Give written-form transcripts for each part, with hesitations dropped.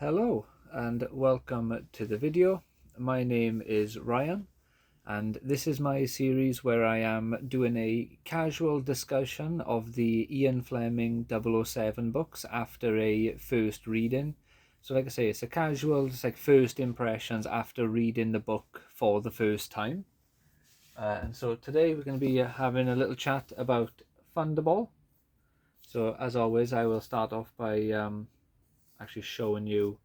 Hello and welcome to the video. My name is Ryan and this is my series where I am doing a casual discussion of the Ian Fleming 007 books after a first reading. So like I say, it's a casual, it's like first impressions after reading the book for the first time. And so today we're going to be having a little chat about Thunderall. So as always, I will start off by actually showing you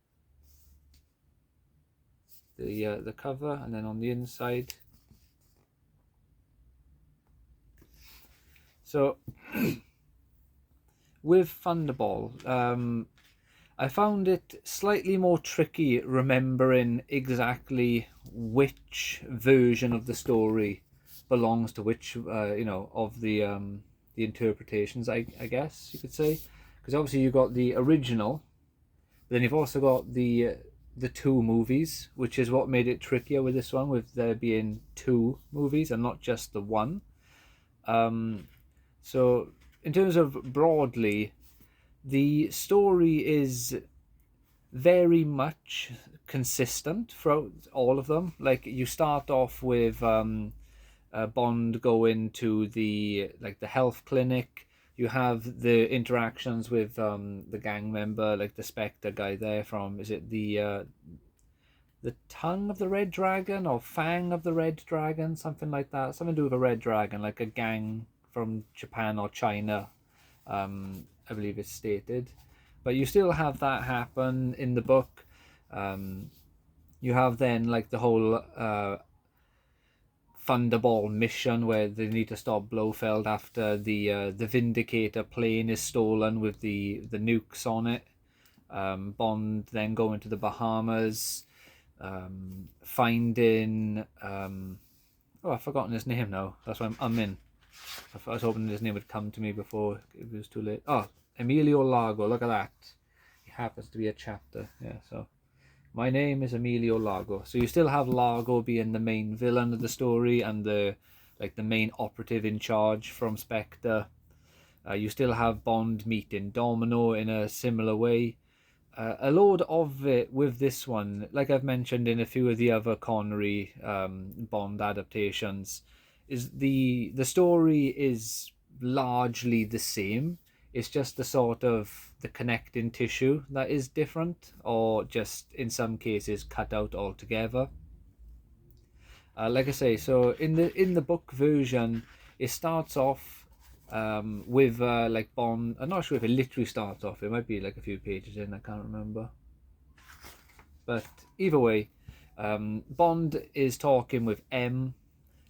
the cover, and then on the inside. So with Thunderall, I found it slightly more tricky remembering exactly which version of the story belongs to which of the interpretations, I guess you could say, because obviously you got the original, but then you've also got the two movies, which is what made it trickier with this one, with there being two movies and not just the one. So in terms of broadly, the story is very much consistent throughout all of them. Like you start off with Bond going to the health clinic. You have the interactions with the gang member, like the Spectre guy there from, is it the tongue of the Red Dragon or Fang of the Red Dragon, something like that, something to do with a red dragon, like a gang from Japan or China, I believe it's stated. But you still have that happen in the book. You have then like the whole Thunderball mission where they need to stop Blofeld after the Vindicator plane is stolen with the nukes on it. Bond then going to the Bahamas, finding I've forgotten his name now. That's why I'm in. I was hoping his name would come to me before it was too late. Oh, Emilio Largo. Look at that. He happens to be a chapter. Yeah. So my name is Emilio Largo. So you still have Largo being the main villain of the story and the main operative in charge from Spectre. You still have Bond meeting Domino in a similar way. A load of it with this one, like I've mentioned in a few of the other Connery Bond adaptations, is the story is largely the same. It's just the sort of the connecting tissue that is different, or just in some cases cut out altogether. Like I say, so in the book version, it starts off with like Bond. I'm not sure if it literally starts off. It might be like a few pages in. I can't remember. But either way, Bond is talking with M,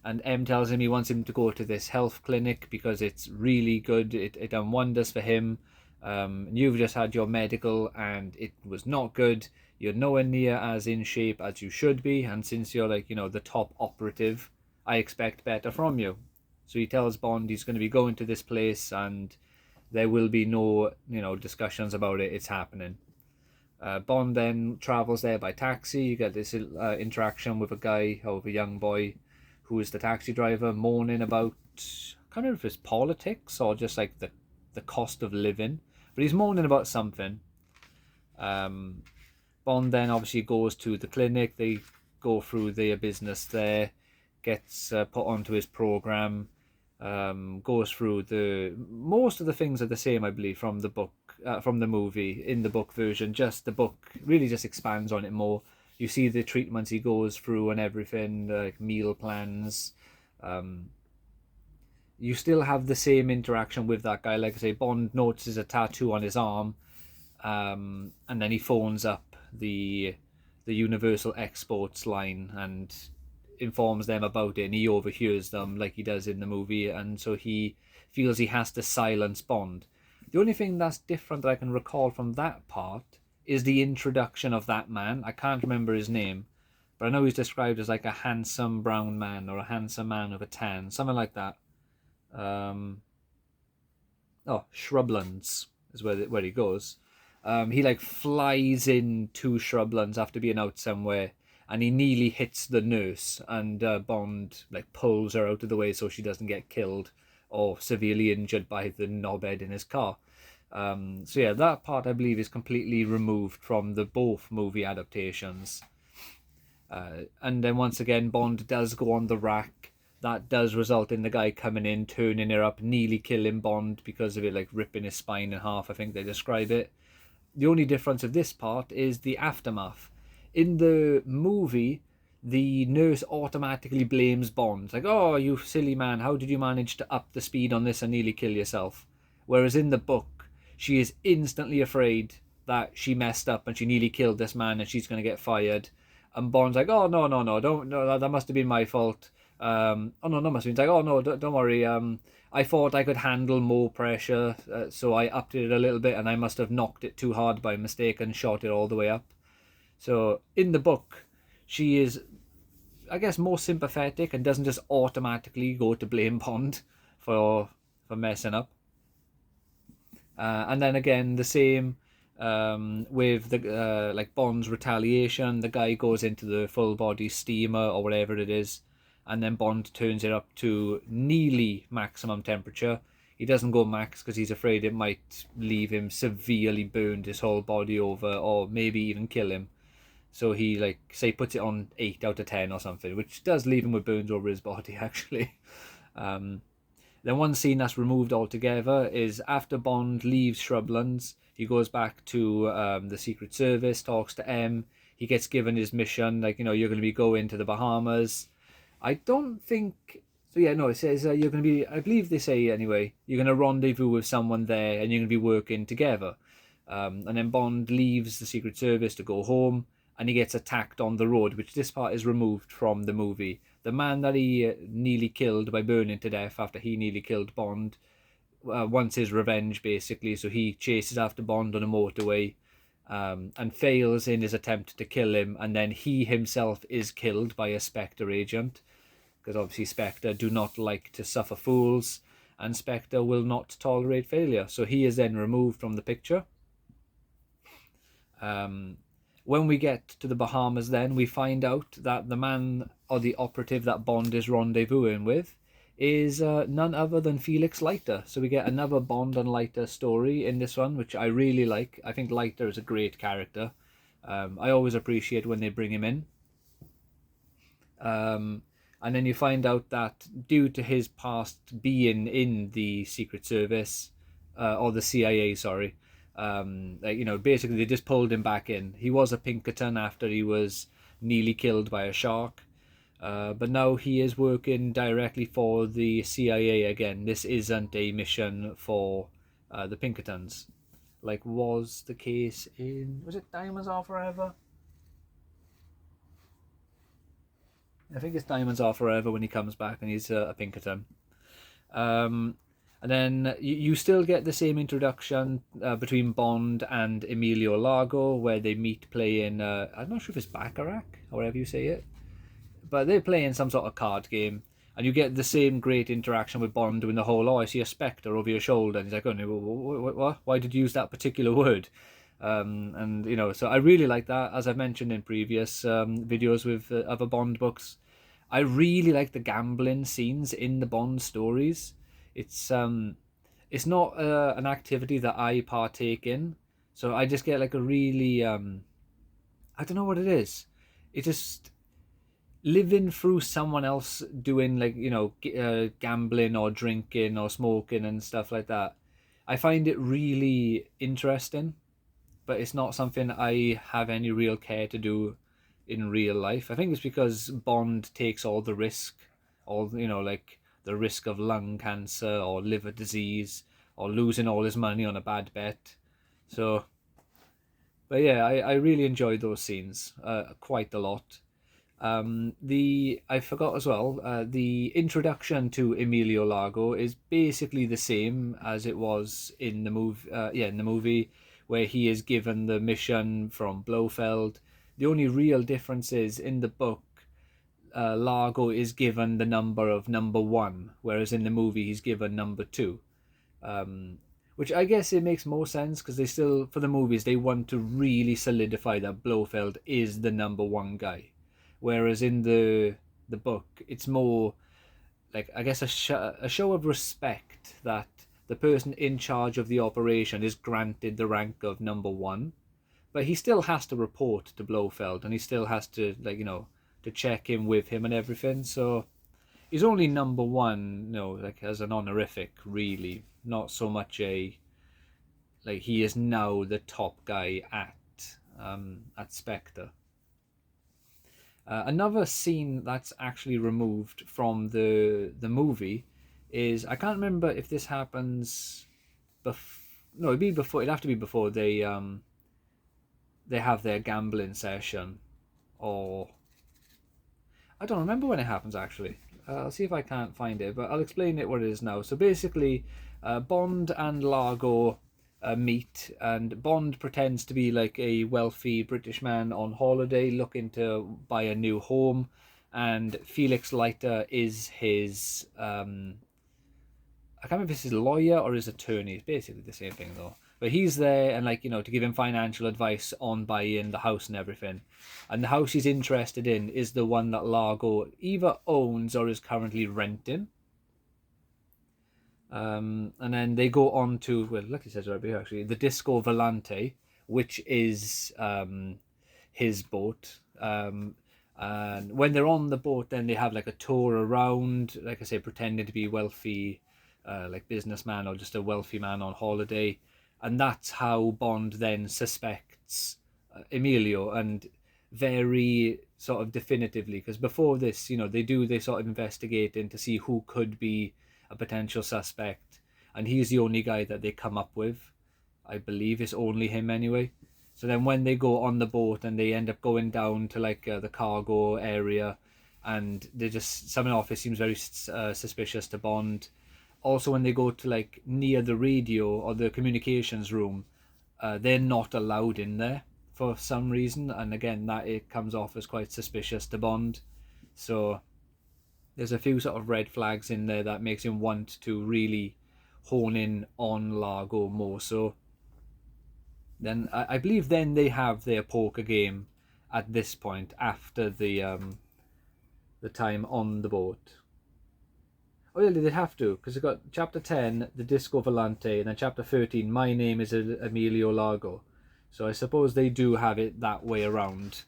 and M tells him he wants him to go to this health clinic because it's really good. It done wonders for him. You've just had your medical and it was not good. You're nowhere near as in shape as you should be, and since you're the top operative, I expect better from you. So he tells Bond he's going to be going to this place and there will be no discussions about it. It's happening. Bond then travels there by taxi. You get this interaction with a guy, or with a young boy, who is the taxi driver, moaning about, I can't remember if it's politics or just like the cost of living, but he's moaning about something. Bond then obviously goes to the clinic. They go through their business there, gets put onto his program, goes through most of the things are the same, I believe, from the book, from the movie in the book version. Just the book really just expands on it more. You see the treatments he goes through and everything, like meal plans. You still have the same interaction with that guy. Like I say, Bond notices a tattoo on his arm, and then he phones up the Universal Exports line and informs them about it, and he overhears them like he does in the movie, and so he feels he has to silence Bond. The only thing that's different that I can recall from that part is the introduction of that man. I can't remember his name, but I know he's described as like a handsome brown man or a handsome man with a tan, something like that. Shrublands is where he goes. He like flies in to Shrublands after being out somewhere, and he nearly hits the nurse, and Bond like pulls her out of the way so she doesn't get killed or severely injured by the knobhead in his car. So yeah, that part I believe is completely removed from the both movie adaptations. And then once again, Bond does go on the rack. That does result in the guy coming in, turning her up, nearly killing Bond because of it, like ripping his spine in half, I think they describe it. The only difference of this part is the aftermath. In the movie, the nurse automatically blames Bond. Like, oh, you silly man, how did you manage to up the speed on this and nearly kill yourself? Whereas in the book, she is instantly afraid that she messed up and she nearly killed this man and she's going to get fired. And Bond's like, oh, no, no, no, don't, no, that must have been my fault. Oh, no, no, must have been. He's like, oh, no, don't worry. I thought I could handle more pressure, so I upped it a little bit and I must have knocked it too hard by mistake and shot it all the way up. So in the book, she is, I guess, more sympathetic and doesn't just automatically go to blame Bond for messing up. And then again, the same with the like Bond's retaliation. The guy goes into the full body steamer or whatever it is, and then Bond turns it up to nearly maximum temperature. He doesn't go max because he's afraid it might leave him severely burned his whole body over, or maybe even kill him. So he, like, say, puts it on 8 out of 10 or something, which does leave him with burns over his body, actually. Then one scene that's removed altogether is after Bond leaves Shrublands, he goes back to the Secret Service, talks to M. He gets given his mission, like, you're going to be going to the Bahamas. I don't think... So yeah, no, it says you're going to be... I believe they say, anyway, you're going to rendezvous with someone there and you're going to be working together. And then Bond leaves the Secret Service to go home and he gets attacked on the road, which this part is removed from the movie. The man that he nearly killed by burning to death after he nearly killed Bond wants his revenge, basically. So he chases after Bond on a motorway and fails in his attempt to kill him. And then he himself is killed by a Spectre agent. Because obviously Spectre do not like to suffer fools. And Spectre will not tolerate failure. So he is then removed from the picture. When we get to the Bahamas then, we find out that the man or the operative that Bond is rendezvousing with is none other than Felix Leiter. So we get another Bond and Leiter story in this one, which I really like. I think Leiter is a great character. I always appreciate when they bring him in. And then you find out that due to his past being in the Secret Service, or the CIA, sorry, basically they just pulled him back in. He was a Pinkerton after he was nearly killed by a shark, but now he is working directly for the CIA again. This isn't a mission for the Pinkertons, like was the case in, was it Diamonds Are Forever? I think it's Diamonds Are Forever when he comes back and he's a Pinkerton. And then you still get the same introduction between Bond and Emilio Largo, where they meet playing, I'm not sure if it's Baccarat, or whatever you say it, but they're playing some sort of card game, and you get the same great interaction with Bond doing the whole, oh, I see a spectre over your shoulder, and he's like, oh, no, what? Why did you use that particular word? So I really like that, as I've mentioned in previous videos with other Bond books. I really like the gambling scenes in the Bond stories. It's not an activity that I partake in, so I just get like a really I don't know what it is. It just living through someone else doing like gambling or drinking or smoking and stuff like that. I find it really interesting, but it's not something I have any real care to do in real life. I think it's because Bond takes all the risk, like the risk of lung cancer or liver disease or losing all his money on a bad bet. So, but yeah, I really enjoyed those scenes quite a lot. I forgot as well, the introduction to Emilio Largo is basically the same as it was in the movie, where he is given the mission from Blofeld. The only real difference is in the book, Largo is given the number of number 1, whereas in the movie he's given number 2. Which I guess it makes more sense because they still, for the movies, they want to really solidify that Blofeld is the number 1 guy. Whereas in the book, it's more like, I guess, a show of respect that the person in charge of the operation is granted the rank of number one, but he still has to report to Blofeld, and he still has to, like, to check in with him and everything. So he's only number one, like as an honorific, really, not so much a, like, he is now the top guy at Spectre. Another scene that's actually removed from the movie is, I can't remember if this happens no, it'd have to be before they have their gambling session, or I don't remember when it happens actually. I'll see if I can't find it, but I'll explain it what it is now. So basically, Bond and Largo meet, and Bond pretends to be like a wealthy British man on holiday looking to buy a new home, and Felix Leiter is his I can't remember if it's his lawyer or his attorney. It's basically the same thing though. But he's there, and, like, to give him financial advice on buying the house and everything. And the house he's interested in is the one that Largo either owns or is currently renting. And then they go on to, well, like it says right here actually, the Disco Volante, which is his boat. And when they're on the boat, then they have like a tour around, like I say, pretending to be wealthy, like businessman or just a wealthy man on holiday. And that's how Bond then suspects Emilio, and very sort of definitively, because before this, they sort of investigate in to see who could be a potential suspect, and he's the only guy that they come up with. I believe it's only him anyway. So then when they go on the boat and they end up going down to like the cargo area, and they just, something off, it seems very suspicious to Bond. Also, when they go to like near the radio or the communications room, they're not allowed in there for some reason, and again, that it comes off as quite suspicious to Bond. So there's a few sort of red flags in there that makes him want to really hone in on Largo more so. Then I believe then they have their poker game at this point, after the time on the boat. Oh yeah, they'd have to, because they've got chapter 10, the Disco Volante, and then chapter 13, my name is Emilio Largo. So I suppose they do have it that way around.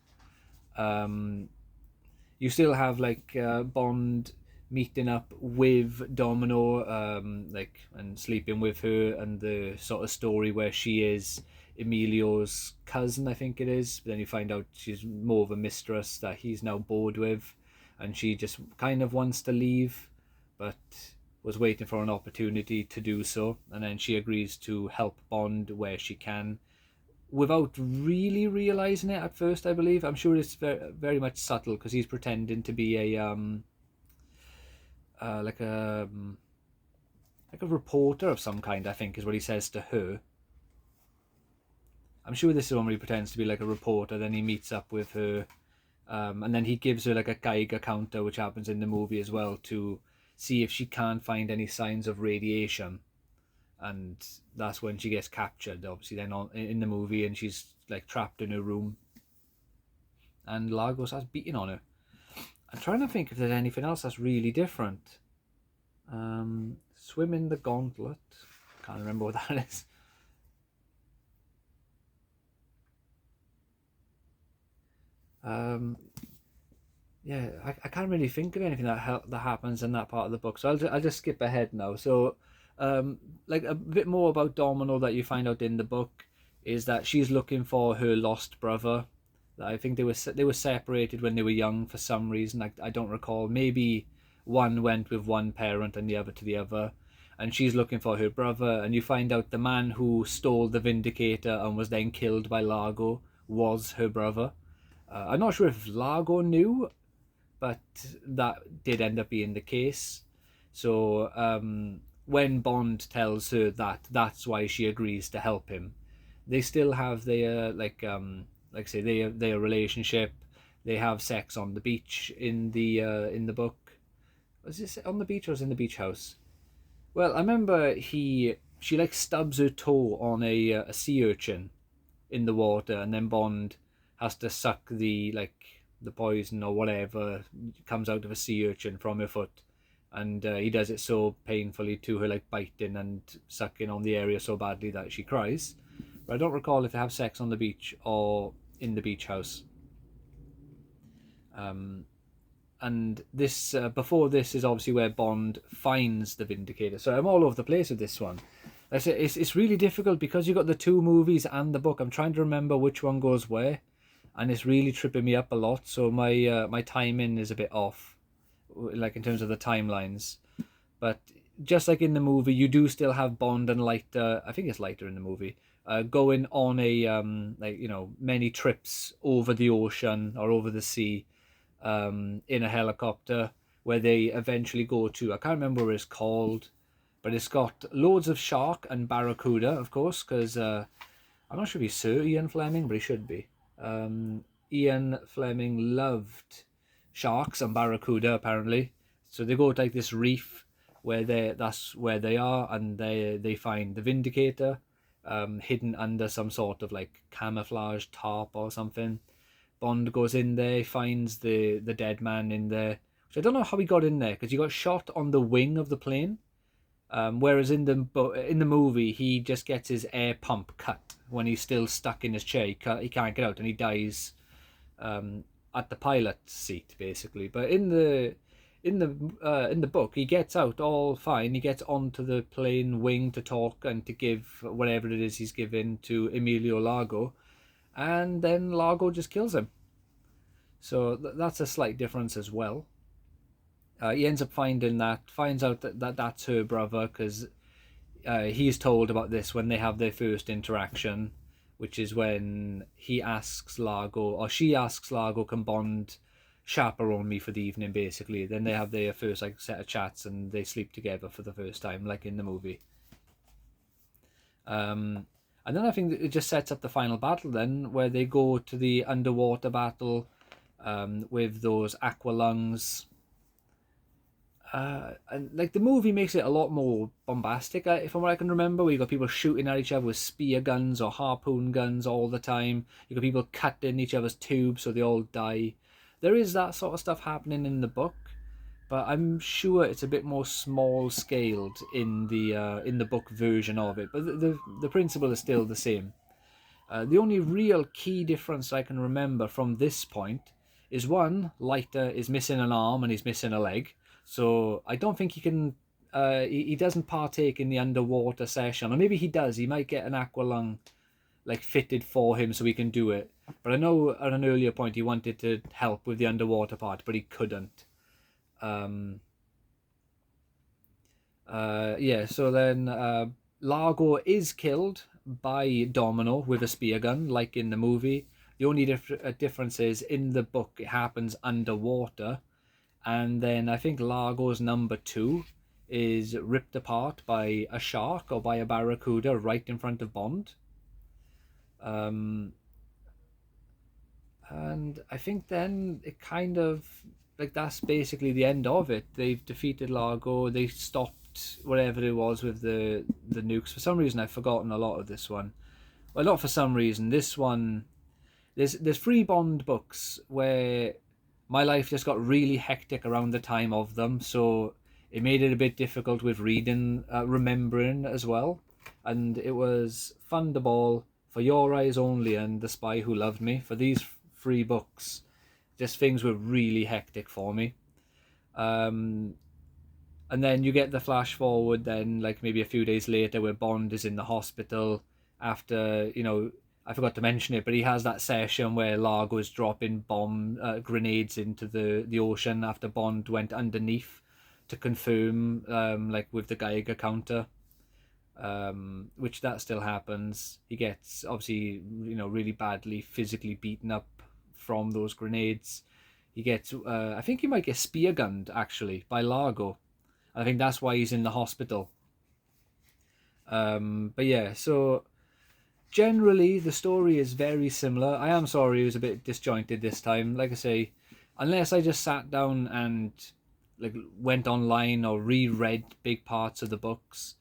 You still have like Bond meeting up with Domino, like, and sleeping with her, and the sort of story where she is Emilio's cousin, I think it is. But then you find out she's more of a mistress that he's now bored with, and she just kind of wants to leave, but was waiting for an opportunity to do so, and then she agrees to help Bond where she can, without really realizing it at first, I believe. I'm sure it's very, very much subtle, because he's pretending to be a like a reporter of some kind, I think is what he says to her. I'm sure this is when he pretends to be like a reporter, then he meets up with her, and then he gives her like a Geiger counter, which happens in the movie as well, to see if she can't find any signs of radiation. And that's when she gets captured, obviously, then in the movie, and she's like trapped in her room, and Largo starts beating on her. I'm trying to think if there's anything else that's really different. Swim in the Gauntlet, can't remember what that is. Yeah, I can't really think of anything that happens in that part of the book, so I'll just skip ahead now. So like a bit more about Domino that you find out in the book is that she's looking for her lost brother. I think they were separated when they were young for some reason. I don't recall. Maybe one went with one parent and the other to the other, and she's looking for her brother. And you find out the man who stole the Vindicator and was then killed by Largo was her brother. I'm not sure if Largo knew, but that did end up being the case. So when Bond tells her that that's why she agrees to help him, they still have their like say their relationship. They have sex on the beach in the book. Was this on the beach or was it in the beach house? Well, I remember she like stubs her toe on a sea urchin in the water, and then Bond has to suck the poison or whatever comes out of a sea urchin from her foot, and he does it so painfully to her, like biting and sucking on the area so badly that she cries. But I don't recall if they have sex on the beach or in the beach house. And this before this is obviously where Bond finds the Vindicator. So I'm all over the place with this one. It's really difficult because you've got the two movies and the book. I'm trying to remember which one goes where, and it's really tripping me up a lot. So my timing is a bit off, like in terms of the timelines. But just like in the movie, you do still have Bond and Leiter. I think it's Leiter in the movie. Going on a many trips over the ocean or over the sea, in a helicopter, where they eventually go to, I can't remember what it's called, but it's got loads of shark and barracuda, of course, because I'm not sure if he's Sir Ian Fleming, but he should be. Ian Fleming loved sharks and barracuda, apparently. So they go to like this reef where that's where they are, and they find the Vindicator hidden under some sort of like camouflage tarp or something. Bond goes in there, finds the dead man in there, which I don't know how he got in there, because he got shot on the wing of the plane. Whereas in the movie, he just gets his air pump cut when he's still stuck in his chair. He can't get out, and he dies at the pilot's seat, basically. But in the book, he gets out all fine. He gets onto the plane wing to talk and to give whatever it is he's giving to Emilio Largo, and then Largo just kills him. So that's a slight difference as well. He ends up finds out that that's her brother, because he's told about this when they have their first interaction, which is when he asks Largo, or she asks Largo, can Bond chaperone me for the evening, basically. Then they have their first like set of chats, and they sleep together for the first time, like in the movie. And then I think it just sets up the final battle then, where they go to the underwater battle with those aqua lungs. And like the movie makes it a lot more bombastic, from what I can remember, where you got people shooting at each other with spear guns or harpoon guns all the time. You got people cutting each other's tubes so they all die. There is that sort of stuff happening in the book, but I'm sure it's a bit more small scaled in the book version of it. But the principle is still the same. The only real key difference I can remember from this point is, one, Leiter is missing an arm and he's missing a leg. So I don't think he can. He doesn't partake in the underwater session, or maybe he does. He might get an aqualung like fitted for him so he can do it. But I know at an earlier point he wanted to help with the underwater part, but he couldn't. So then Largo is killed by Domino with a spear gun, like in the movie. The only difference is in the book it happens underwater. And then I think Largo's number 2 is ripped apart by a shark or by a barracuda right in front of Bond. And I think then it kind of, like, that's basically the end of it. They've defeated Largo. They stopped whatever it was with the nukes. For some reason, I've forgotten a lot of this one. Well, not for some reason. This one, there's 3 Bond books where my life just got really hectic around the time of them, so it made it a bit difficult with reading, remembering as well. And it was Thunderall, For Your Eyes Only, and The Spy Who Loved Me. For these 3 books, just things were really hectic for me. And then you get the flash forward then, like maybe a few days later, where Bond is in the hospital after, I forgot to mention it, but he has that session where Largo is dropping grenades into the ocean after Bond went underneath to confirm, like with the Geiger counter, which that still happens. He gets obviously, really badly physically beaten up from those grenades. He gets, I think he might get spear gunned actually by Largo. I think that's why he's in the hospital. But yeah, so generally the story is very similar. I am sorry it was a bit disjointed this time. Like I say, unless I just sat down and like went online or reread big parts of the books,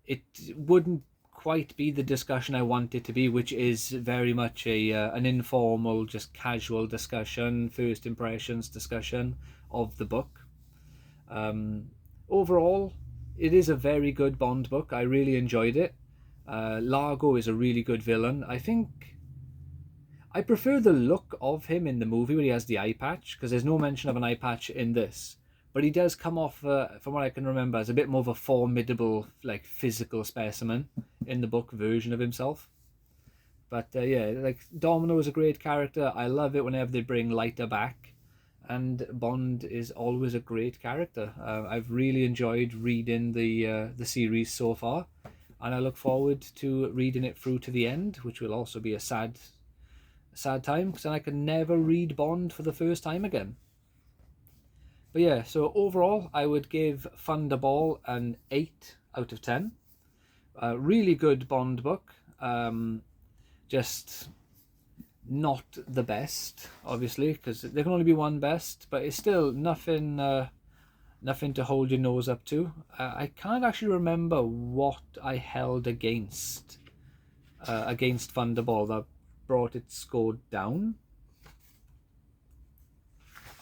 it wouldn't quite be the discussion I want it to be, which is very much an informal, just casual discussion, first impressions discussion of the book. overall, it is a very good Bond book. I really enjoyed it. Largo is a really good villain. I think I prefer the look of him in the movie where he has the eye patch, because there's no mention of an eye patch in this. But he does come off, from what I can remember, as a bit more of a formidable, like, physical specimen in the book version of himself. But yeah, like, Domino is a great character. I love it whenever they bring Leiter back. And Bond is always a great character. I've really enjoyed reading the series so far. And I look forward to reading it through to the end, which will also be a sad time, because then I can never read Bond for the first time again. But yeah, so overall, I would give Thunderball an 8 out of 10. Really good Bond book. Just not the best, obviously, because there can only be one best, but it's still nothing nothing to hold your nose up to. I can't actually remember what I held against Thunderball that brought its score down.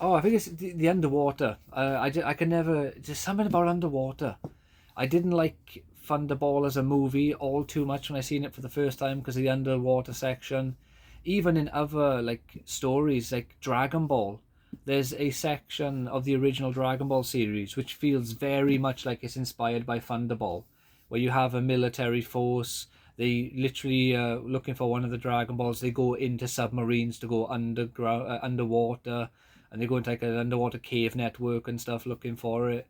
Oh, I think it's the underwater. I can never. Just something about underwater. I didn't like Thunderball as a movie all too much when I seen it for the first time because of the underwater section. Even in other like stories like Dragon Ball, there's a section of the original Dragon Ball series which feels very much like it's inspired by Thunderball, where you have a military force. They literally looking for one of the Dragon Balls. They go into submarines to go underground, underwater, and they go into like an underwater cave network and stuff looking for it.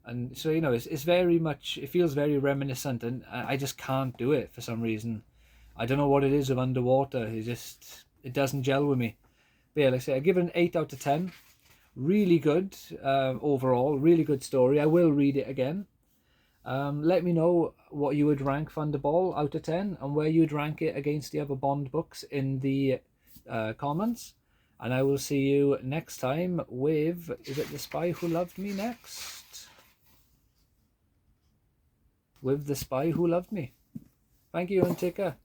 And so, you know, it's very much, it feels very reminiscent, and I just can't do it for some reason. I don't know what it is of underwater. It doesn't gel with me. But yeah, like I say, I give it an 8 out of 10. Really good overall, really good story. I will read it again. Let me know what you would rank Thunderball out of 10 and where you'd rank it against the other Bond books in the comments. And I will see you next time with, is it The Spy Who Loved Me next? With The Spy Who Loved Me. Thank you and take care.